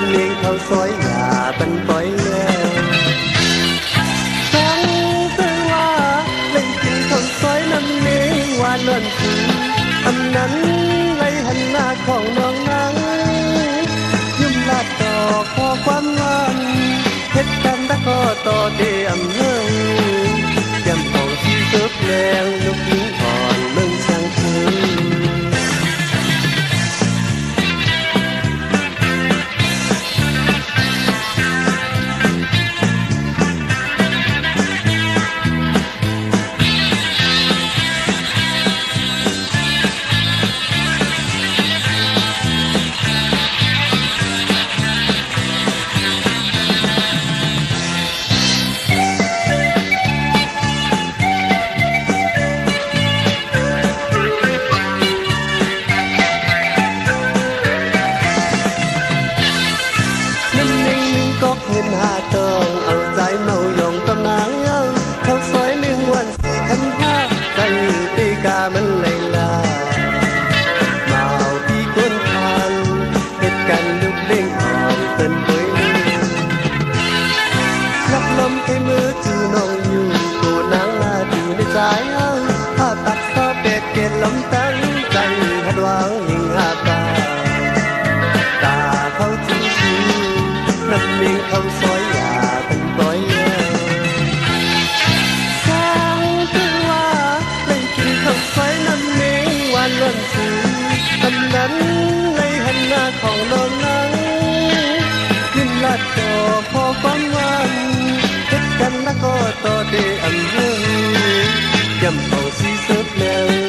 เมียงเขาซอยอย่าปันปล่อยแล้วฟังแต่ว่าเล่นกินข้าวซอยน้ำเมียงหวานล้วนสีอำนั้นไรหันหน้าของน้องนางยุ่มลาดต่อขอความหวานเฮ็ดกันตะก็ต่อเตอำเฮงยำของสีเสิร์ฟแรงลูกหญิงอ่อนเมืองช่างคืนมันเลยลาเมาที่ก้นทานเหตุกันลุกเด้งอ่อนเต้นเบยนับลมให้มือจือน้องอยู่ตัวนางหน้าดีในใจผ้าตักซอเป็ดเกล็ดลมตั้งใจหัดวางหิงหาตาตาเขาจริงจริงน้ำเมียงเขาซอยยาเป็นปล่อยล้วนสีตำนั้นเลยหันหน้าของน้องนั้นยิ้มลาดจอพอความหวานเฮ็ดกันแล้วก็ต่อเดอำเภอยำเอาสีเสิร์ฟแล้ว